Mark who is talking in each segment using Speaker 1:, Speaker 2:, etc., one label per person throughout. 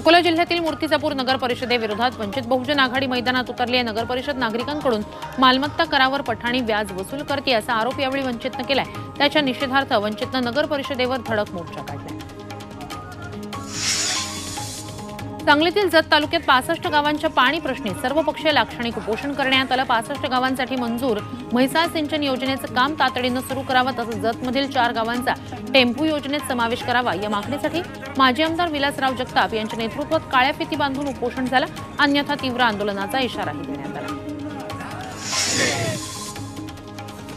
Speaker 1: अकोला जिल्ह्यातील मूर्तिजापूर नगर परिषदेविरोधात वंचित बहुजन आघाडी मैदानात उतरली आहे। नगर परिषद नागरिकांकडून मालमत्ता करावर पठाणी व्याज वसूल करते असा आरोप यावेळी वंचितने केलाय। त्याच्या निषेधार्थ वंचितने नगर परिषदेवर धडक मोर्चा काढलाय। सांगलीतील जत तालुक्यात 65 गावांच्या पाणी प्रश्नी सर्वपक्षीय लाक्षणिक उपोषण करण्यात आलं। 65 गावांसाठी मंजूर म्हैसाळ सिंचन योजनेचं काम तातडीने सुरू करावं, तसंच जतमधील 4 गावांचा टेम्पो योजनेत समावेश करावा या मागणीसाठी माजी आमदार विलासराव जगताप यांच्या नेतृत्वात काळ्या फिती बांधून उपोषण झालं। अन्यथा तीव्र आंदोलनाचा इशाराही देण्यात आला।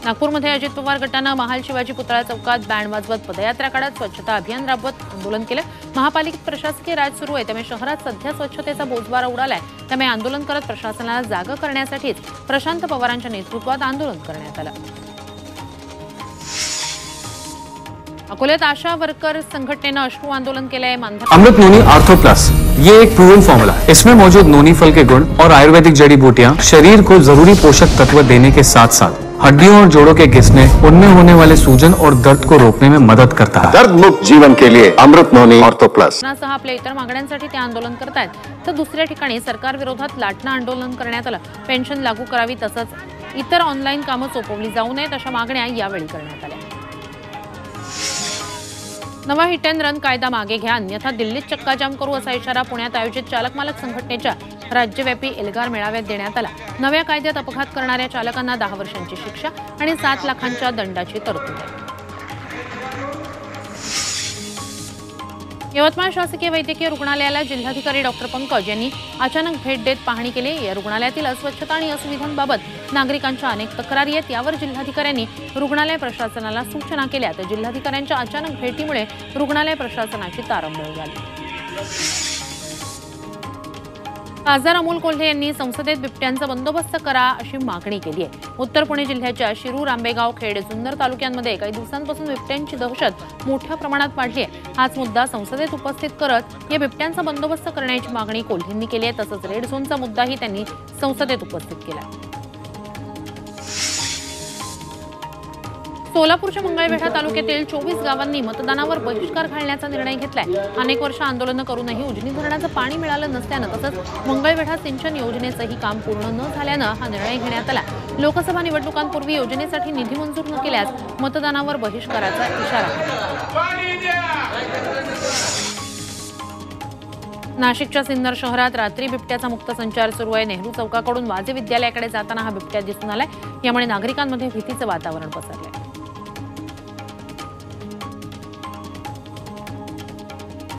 Speaker 1: नागपूरमध्ये अजित पवार गटाने महाल शिवाजी पुतळा चौकात बँड वाजवत पदयात्रा काढत स्वच्छता अभियान राबवत आंदोलन केलं। महापालिकेत प्रशासकीय राज सुरू आहे, त्यामुळे शहरात सध्या स्वच्छतेचा बोजवारा उडालाय। त्यामुळे आंदोलन करत प्रशासनाला जागा करण्यासाठीच प्रशांत पवारांच्या नेतृत्वात आंदोलन करण्यात आलं। अकोल्यात आशा वर्कर संघटनेने अश्रू आंदोलन केलंय।
Speaker 2: अमृत नोनी आर्थो प्लस ये एक प्रूवन फॉर्मूला है। इसमें मौजूद नोनी फल के गुण और आयुर्वेदिक जड़ी बूटियां शरीर को जरूरी पोषक तत्व देने के साथ साथ हड्डियों और जोड़ों के घिसने, उनमें होने वाले सूजन और दर्द को रोकने में मदद करता है।
Speaker 3: दर्द मुक्त जीवन के लिए अमृत नोनी आर्थो प्लस।
Speaker 1: सह आपल्या इतर मागण्यांसाठी ते आंदोलन करतायत, तर दुसऱ्या ठिकाणी सरकार विरोधात लाटणं आंदोलन करण्यात आलं। पेन्शन लागू करावी, तसंच इतर ऑनलाईन कामं सोपवली जाऊ नयेत अशा मागण्या यावेळी करण्यात आल्या। नवा हिट अँड रन कायदा मागे घ्या, अन्यथा दिल्लीत चक्काजाम करू असा इशारा पुण्यात आयोजित चालक मालक संघटनेच्या राज्यव्यापी एल्गार मेळाव्यात देण्यात आला। नव्या कायद्यात अपघात करणाऱ्या चालकांना 10 वर्षांची शिक्षा आणि 7 लाखांच्या दंडाची तरतूद आहे। यवतमाळ शासकीय वैद्यकीय रुग्णालयाला जिल्हाधिकारी डॉक्टर पंकज यांनी अचानक भेट देत पाहणी केली। या रुग्णालयातील अस्वच्छता आणि असुविधांबाबत नागरिकांच्या अनेक तक्रारी आहेत। यावर जिल्हाधिकाऱ्यांनी रुग्णालय प्रशासनाला सूचना केल्या, तर जिल्हाधिकाऱ्यांच्या अचानक भेटीमुळे रुग्णालय प्रशासनाची तारंबळ झाली। खासदार अमोल कोल्हे यांनी संसदेत बिबट्यांचा बंदोबस्त करा अशी मागणी केली आहे। उत्तर पुणे जिल्ह्याच्या शिरूर, आंबेगाव, खेड, जुन्नर तालुक्यांमध्ये काही दिवसांपासून बिबट्यांची दहशत मोठ्या प्रमाणात वाढली आहे। हाच मुद्दा संसदेत उपस्थित करत या बिबट्यांचा बंदोबस्त करण्याची मागणी कोल्हेंनी केली आहे। तसंच रेड झोनचा मुद्दाही त्यांनी संसदेत उपस्थित केला। सोलापूरच्या मंगळवेढा तालुक्यातील 24 गावांनी मतदानावर बहिष्कार घालण्याचा निर्णय घेतलाय। अनेक वर्ष आंदोलन करूनही उजनी धरणाचं पाणी मिळालं नसल्यानं, तसंच मंगळवेढा सिंचन योजनेचंही काम पूर्ण न झाल्यानं हा निर्णय घेण्यात आला। लोकसभा निवडणुकांपूर्वी योजनेसाठी निधी मंजूर न केल्यास मतदानावर बहिष्काराचा इशारा। नाशिकच्या सिन्नर शहरात रात्री बिबट्याचा मुक्त संचार सुरू आहे। नेहरू चौकाकडून वाजे विद्यालयाकडे जाताना हा बिबट्या दिसून आलाय। यामुळे नागरिकांमध्ये भीतीचं वातावरण पसरलंय।